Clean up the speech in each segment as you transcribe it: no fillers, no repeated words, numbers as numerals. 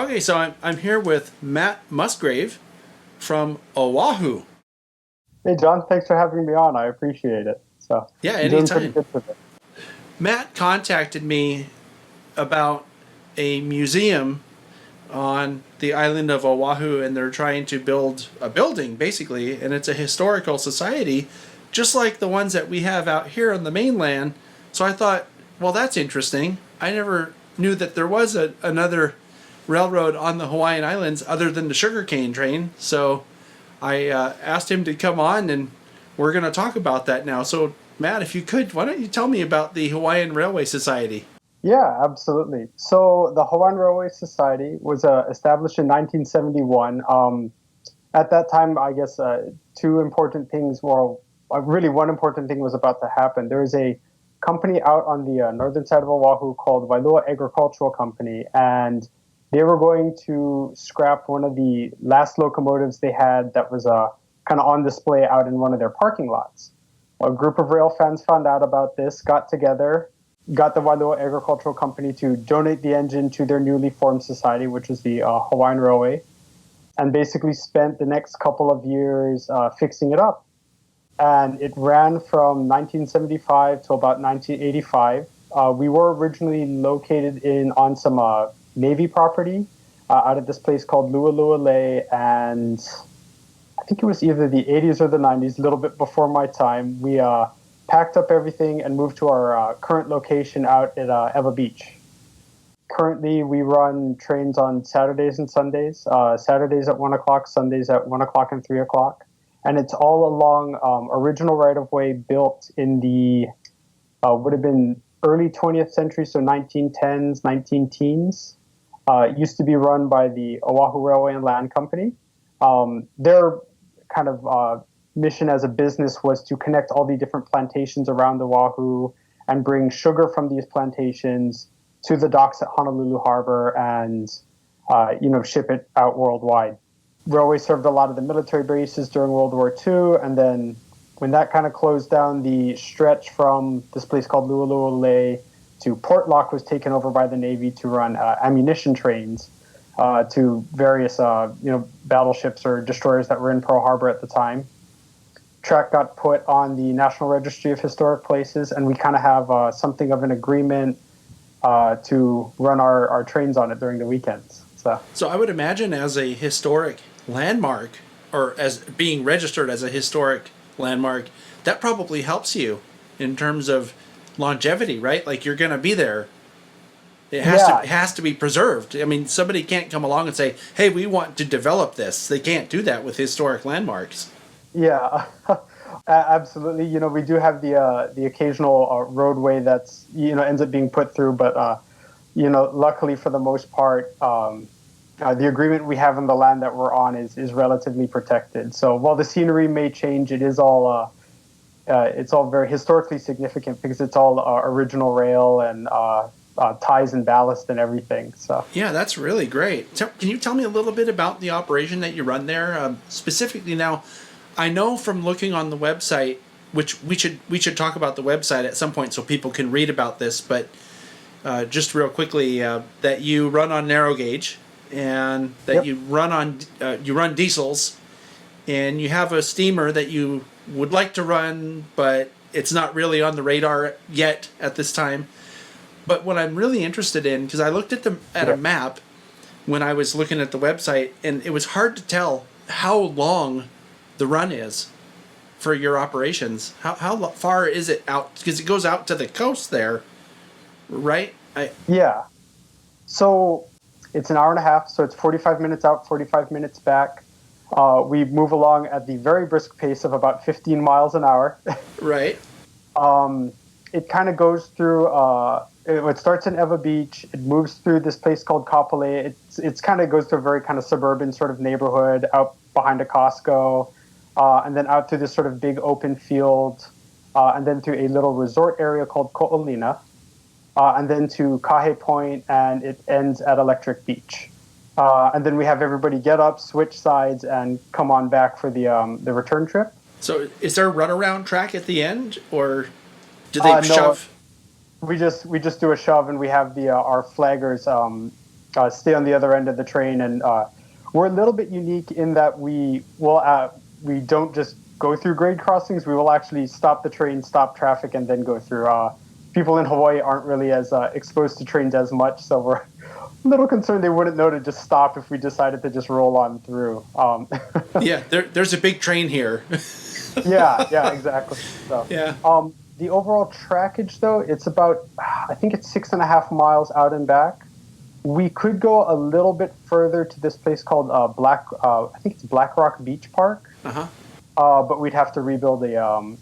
Okay, so I'm here with Matt Musgrave from Oahu. Hey John, thanks for having me on. I appreciate it. Yeah, I'm doing pretty anytime. good today. Matt contacted me about a museum on the island of Oahu, and they're trying to build a building, basically, and it's a historical society, just like the ones that we have out here on the mainland. So I thought, well, that's interesting. I never knew that there was another railroad on the Hawaiian Islands other than the sugarcane train. So I asked him to come on, and we're going to talk about that now. So, Matt, if you could, why don't you tell me about the Hawaiian Railway Society? Yeah, absolutely. So the Hawaiian Railway Society was established in 1971. At that time, I guess two important things were, really one important thing was about to happen. There was a company out on the northern side of Oahu called Wailua Agricultural Company, and they were going to scrap one of the last locomotives they had that was kind of on display out in one of their parking lots. A group of rail fans found out about this, got together, got the Wailua Agricultural Company to donate the engine to their newly formed society, which was the Hawaiian Railway, and basically spent the next couple of years fixing it up. And it ran from 1975 to about 1985. We were originally located on some Navy property out at this place called Lualualei, and I think it was either the 80s or the 90s, a little bit before my time. We packed up everything and moved to our current location out at Eva Beach. Currently, we run trains on Saturdays and Sundays. Saturdays at 1 o'clock, Sundays at 1 o'clock and 3 o'clock. And it's all along original right-of-way built in the, would have been early 20th century, so 1910s, 19-teens. It used to be run by the Oahu Railway and Land Company. Their kind of mission as a business was to connect all the different plantations around Oahu and bring sugar from these plantations to the docks at Honolulu Harbor and ship it out worldwide. Railway served a lot of the military bases during World War II, and then when that kind of closed down, the stretch from this place called Lualualei to Port Lock was taken over by the Navy to run ammunition trains to various battleships or destroyers that were in Pearl Harbor at the time. Track got put on the National Registry of Historic Places, and we kind of have something of an agreement to run our trains on it during the weekends. So I would imagine as a historic landmark, or as being registered as a historic landmark, that probably helps you in terms of longevity, right? Like you're going to be there. It has to be preserved. I mean, somebody can't come along and say, "Hey, we want to develop this." They can't do that with historic landmarks. Yeah, absolutely. We do have the occasional roadway that's ends up being put through, but luckily for the most part, the agreement we have on the land that we're on is relatively protected. So while the scenery may change, it is all it's all very historically significant because it's all original rail and ties and ballast and everything. So yeah, that's really great. Can you tell me a little bit about the operation that you run there specifically? Now, I know from looking on the website, which we should talk about the website at some point so people can read about this, but just real quickly, that you run on narrow gauge and that you run diesels, and you have a steamer that you would like to run, but it's not really on the radar yet at this time. But what I'm really interested in, because I looked at a map when I was looking at the website, and it was hard to tell how long the run is for your operations. How far is it out? Because it goes out to the coast there, right? Yeah. So it's an hour and a half, so it's 45 minutes out, 45 minutes back. We move along at the very brisk pace of about 15 miles an hour. Right. It kind of goes through, it starts in Eva Beach, it moves through this place called Kapolei. It's kind of goes to a very kind of suburban sort of neighborhood out behind a Costco, and then out through this sort of big open field, and then through a little resort area called Ko'olina. And then to Kahe Point, and it ends at Electric Beach. And then we have everybody get up, switch sides, and come on back for the return trip. So is there a runaround track at the end, or do they shove? We just do a shove, and we have our flaggers stay on the other end of the train. And we're a little bit unique in that we don't just go through grade crossings. We will actually stop the train, stop traffic, and then go through. People in Hawaii aren't really as exposed to trains as much, so we're a little concerned they wouldn't know to just stop if we decided to just roll on through. Yeah, there's a big train here. Yeah, exactly. So, Yeah. the overall trackage, though, it's about, I think it's 6.5 miles out and back. We could go a little bit further to this place called I think it's Black Rock Beach Park. Uh-huh. But we'd have to rebuild a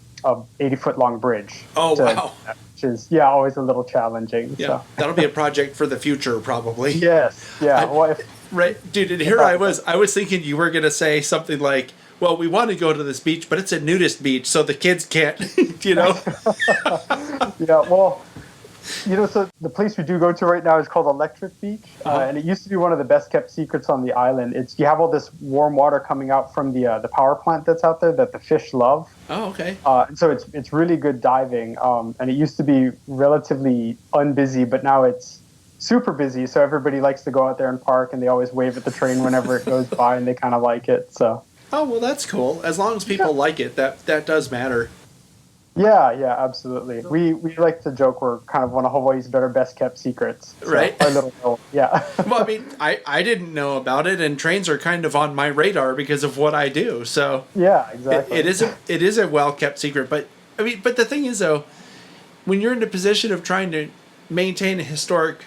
80-foot long bridge. Oh, wow. Which is, always a little challenging. Yeah, so. that'll be a project for the future, probably. Yes, yeah. Right, dude, and here I was thinking you were going to say something like, well, we want to go to this beach, but it's a nudist beach, so the kids can't, you know? Yeah, well, so the place we do go to right now is called Electric Beach, and it used to be one of the best kept secrets on the island. You have all this warm water coming out from the power plant that's out there that the fish love. Oh, okay. And so it's really good diving, and it used to be relatively unbusy, but now it's super busy. So everybody likes to go out there and park, and they always wave at the train whenever it goes by, and they kind of like it. So. Oh, well, that's cool. As long as people like it, that does matter. Yeah, absolutely. We like to joke we're kind of one of Hawaii's best kept secrets. So right. Our little world, yeah. Well, I mean, I didn't know about it, and trains are kind of on my radar because of what I do. So yeah, exactly. It is a well kept secret. But I mean, but the thing is, though, when you're in the position of trying to maintain a historic,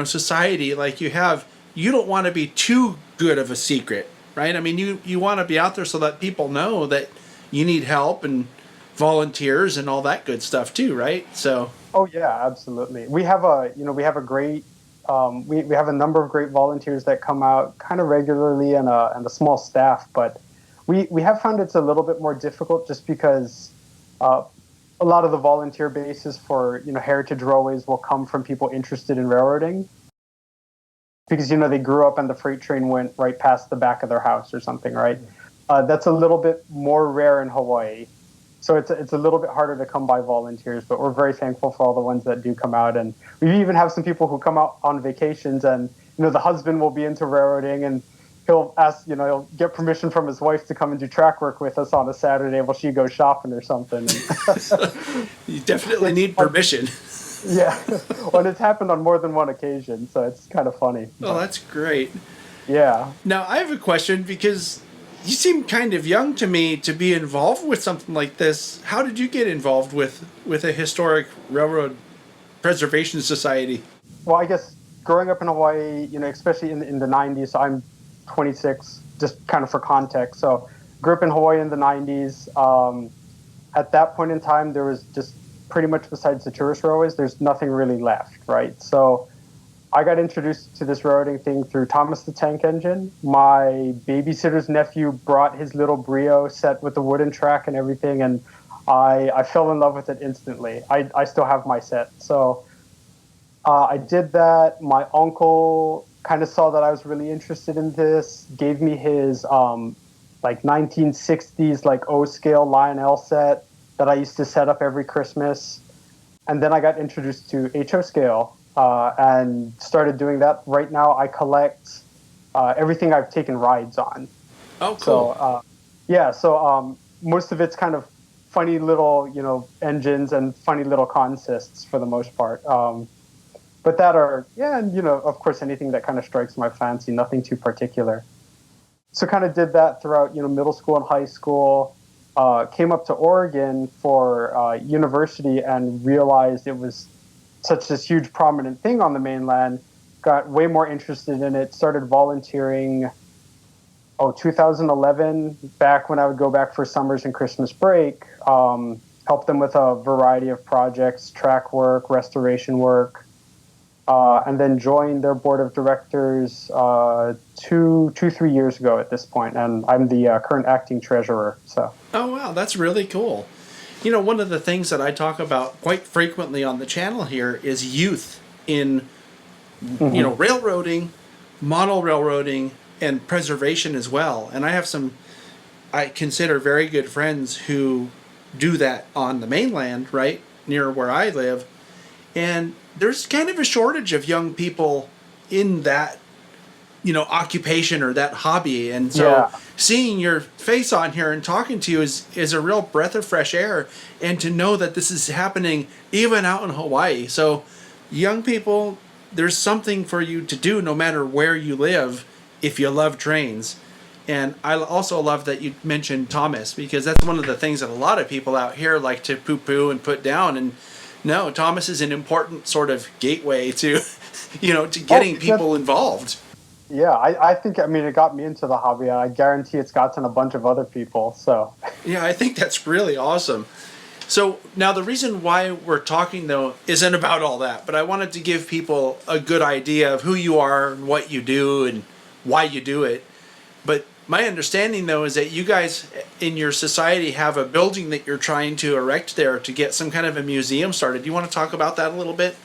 society like you have, you don't want to be too good of a secret, right? I mean, you want to be out there so that people know that you need help and volunteers and all that good stuff too, right? So. Oh yeah, absolutely. We have a great, we have a number of great volunteers that come out kind of regularly and a small staff, but we have found it's a little bit more difficult just because a lot of the volunteer bases for heritage railways will come from people interested in railroading because they grew up and the freight train went right past the back of their house or something, right? That's a little bit more rare in Hawaii. So it's a little bit harder to come by volunteers, but we're very thankful for all the ones that do come out. And we even have some people who come out on vacations and, the husband will be into railroading and he'll ask, he'll get permission from his wife to come and do track work with us on a Saturday while she goes shopping or something. You definitely need permission. Yeah. Well, it's happened on more than one occasion, so it's kind of funny. Oh, that's great. Yeah. Now, I have a question because you seem kind of young to me to be involved with something like this. How did you get involved with a historic railroad preservation society? Well, I guess growing up in Hawaii, especially in the 90s, so I'm 26, just kind of for context. So grew up in Hawaii in the 90s. At that point in time, there was just pretty much besides the tourist railways, there's nothing really left, right? So I got introduced to this railroading thing through Thomas the Tank Engine. My babysitter's nephew brought his little Brio set with the wooden track and everything, and I fell in love with it instantly. I still have my set. So I did that. My uncle kind of saw that I was really interested in this, gave me his 1960s O-scale Lionel set that I used to set up every Christmas. And then I got introduced to HO scale. And started doing that. Right now, I collect everything I've taken rides on. Oh, cool. So, most of it's kind of funny little, engines and funny little consists for the most part. But that are, and, of course, anything that kind of strikes my fancy, nothing too particular. So kind of did that throughout, middle school and high school. Came up to Oregon for university and realized it was such this huge prominent thing on the mainland, got way more interested in it, started volunteering, 2011, back when I would go back for summers and Christmas break, helped them with a variety of projects, track work, restoration work, and then joined their board of directors 3 years ago at this point, and I'm the current acting treasurer. So. Oh, wow, that's really cool. One of the things that I talk about quite frequently on the channel here is youth in, railroading, model railroading, and preservation as well. And I have some, I consider very good friends who do that on the mainland, right, near where I live. And there's kind of a shortage of young people in that, occupation or that hobby. And so Yeah. seeing your face on here and talking to you is a real breath of fresh air, and to know that this is happening even out in Hawaii. So young people, there's something for you to do no matter where you live if you love trains. And I also love that you mentioned Thomas, because that's one of the things that a lot of people out here like to poo-poo and put down. And no, Thomas is an important sort of gateway to, to getting people involved. Yeah, I think, I mean, it got me into the hobby, and I guarantee it's gotten a bunch of other people, so. Yeah, I think that's really awesome. So now the reason why we're talking, though, isn't about all that, but I wanted to give people a good idea of who you are and what you do and why you do it. But my understanding, though, is that you guys in your society have a building that you're trying to erect there to get some kind of a museum started. Do you want to talk about that a little bit?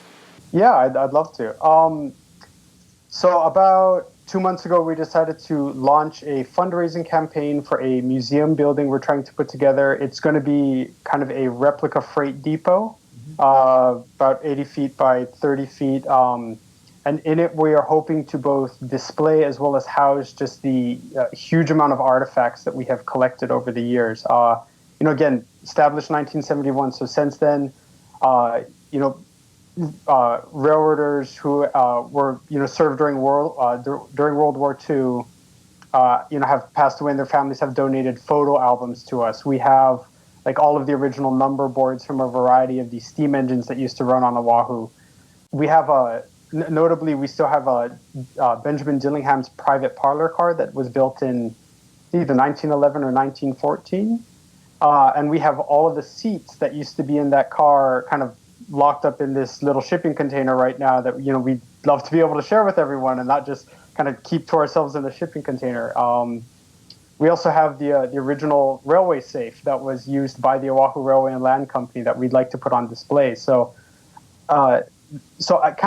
Yeah, I'd love to. So about 2 months ago, we decided to launch a fundraising campaign for a museum building we're trying to put together. It's going to be kind of a replica freight depot, about 80 feet by 30 feet. And in it, we are hoping to both display as well as house just the huge amount of artifacts that we have collected over the years. Again, established 1971. So since then, railroaders who were served during World War II, have passed away, and their families have donated photo albums to us. We have like all of the original number boards from a variety of these steam engines that used to run on Oahu. We have notably, we still have Benjamin Dillingham's private parlor car that was built in either 1911 or 1914, and we have all of the seats that used to be in that car kind of locked up in this little shipping container right now that we'd love to be able to share with everyone and not just kind of keep to ourselves in the shipping container. We also have the original railway safe that was used by the Oahu Railway and Land Company that we'd like to put on display. So kind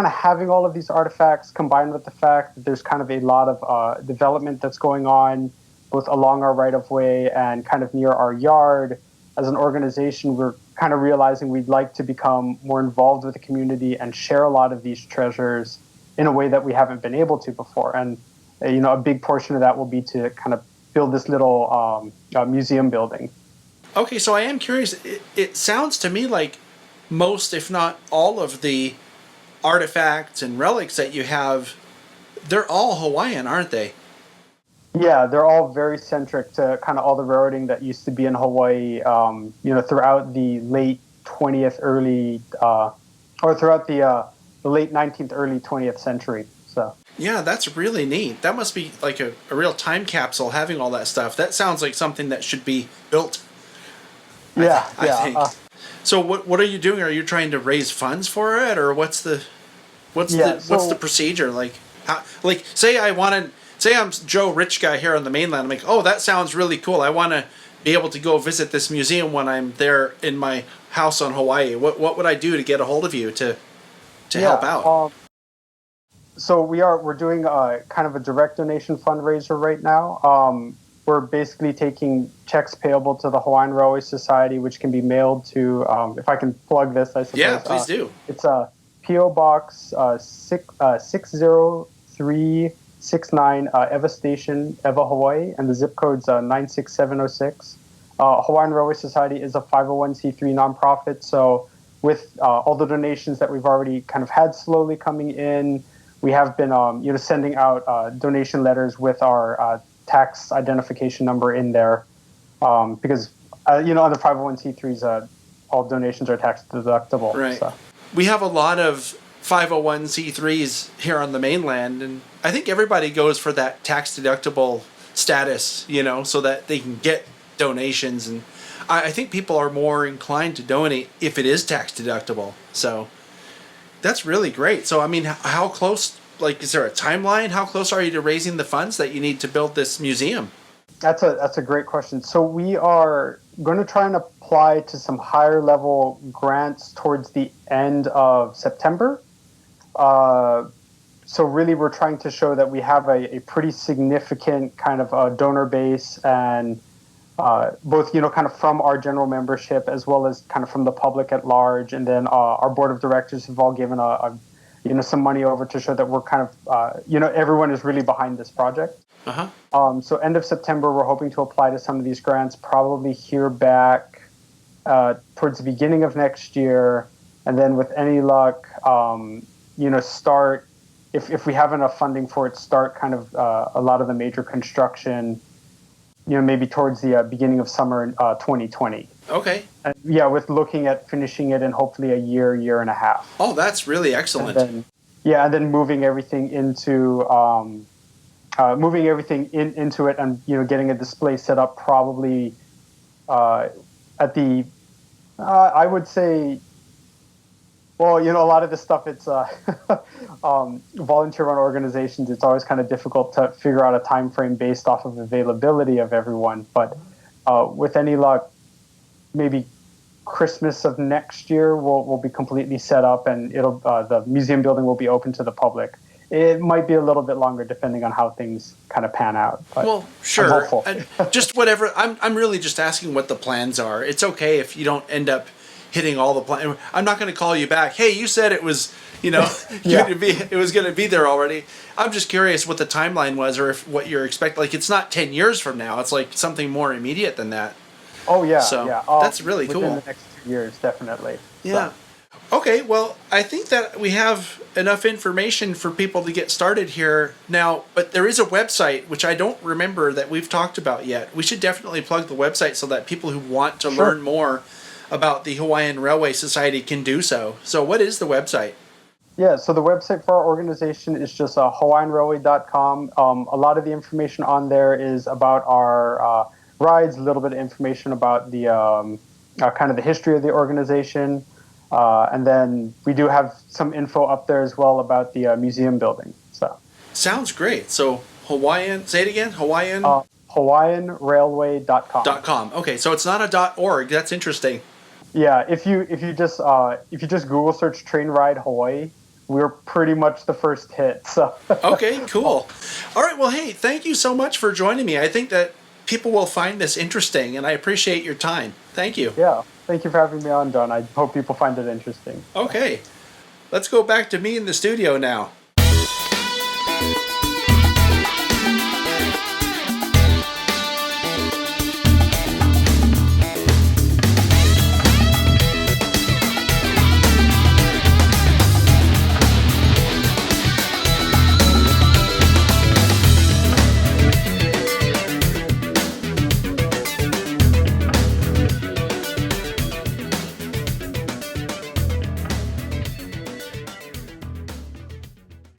of having all of these artifacts combined with the fact that there's kind of a lot of development that's going on both along our right-of-way and kind of near our yard. As an organization, we're kind of realizing we'd like to become more involved with the community and share a lot of these treasures in a way that we haven't been able to before. And, a big portion of that will be to kind of build this little museum building. Okay, so I am curious. It sounds to me like most, if not all, of the artifacts and relics that you have, they're all Hawaiian, aren't they? Yeah, they're all very centric to kind of all the railroading that used to be in Hawaii, throughout the late 20th, throughout the late 19th, early 20th century. So. Yeah, that's really neat. That must be like a real time capsule having all that stuff. That sounds like something that should be built. I think. So what are you doing? Are you trying to raise funds for it, or what's the procedure like? Say I'm Joe Rich Guy here on the mainland. I'm like, oh, that sounds really cool. I want to be able to go visit this museum when I'm there in my house on Hawaii. What would I do to get a hold of you to help out? So we're doing kind of a direct donation fundraiser right now. We're basically taking checks payable to the Hawaiian Railway Society, which can be mailed to, if I can plug this, I suppose. Yeah, please do. It's a P.O. Box 60369, Eva Station, Eva, Hawaii, and the zip code's 96706. Hawaiian Railway Society is a 501c3 nonprofit, so with all the donations that we've already kind of had slowly coming in, we have been sending out donation letters with our tax identification number in there, because on the 501c3s, all donations are tax deductible. Right. So. We have a lot of 501c3s here on the mainland, and I think everybody goes for that tax deductible status, so that they can get donations. And I think people are more inclined to donate if it is tax deductible. So that's really great. So, I mean, how close, is there a timeline? How close are you to raising the funds that you need to build this museum? That's a great question. So we are going to try and apply to some higher level grants towards the end of September. So really we're trying to show that we have a pretty significant kind of donor base, and both, kind of from our general membership as well as kind of from the public at large. And then our board of directors have all given a some money over to show that we're kind of, everyone is really behind this project. So end of September, we're hoping to apply to some of these grants, probably hear back towards the beginning of next year. And then with any luck, start, if we have enough funding for it, start kind of a lot of the major construction, maybe towards the beginning of summer 2020. Okay. And, with looking at finishing it in hopefully a year and a half. Oh, that's really excellent. And then moving everything into into it, and getting a display set up probably at the I would say. Well, a lot of this stuff, it's volunteer-run organizations. It's always kind of difficult to figure out a time frame based off of availability of everyone. But with any luck, maybe Christmas of next year will be completely set up, and the museum building will be open to the public. It might be a little bit longer depending on how things kind of pan out. But well, sure. I'm hopeful. Just whatever. I'm really just asking what the plans are. It's okay if you don't end up hitting all the plans. I'm not going to call you back. Hey, you said it was, it was going to be there already. I'm just curious what the timeline was, or if what you're expecting. Like, it's not 10 years from now. It's like something more immediate than that. Oh yeah, so yeah. That's really cool. Within the next 2 years, definitely. Yeah. So. Okay, well, I think that we have enough information for people to get started here now, but there is a website, which I don't remember that we've talked about yet. We should definitely plug the website so that people who want to learn more about the Hawaiian Railway Society can do so. So what is the website? Yeah, so the website for our organization is just hawaiianrailway.com. A lot of the information on there is about our rides, a little bit of information about the kind of the history of the organization. And then we do have some info up there as well about the museum building. So sounds great. So Hawaiian, say it again, Hawaiian? hawaiianrailway.com. Okay, so it's not a .org. That's interesting. Yeah, if you just Google search train ride Hawaii, we're pretty much the first hit. So okay, cool. All right, well, hey, thank you so much for joining me. I think that people will find this interesting, and I appreciate your time. Thank you. Yeah, thank you for having me on, Don. I hope people find it interesting. Okay, let's go back to me in the studio now.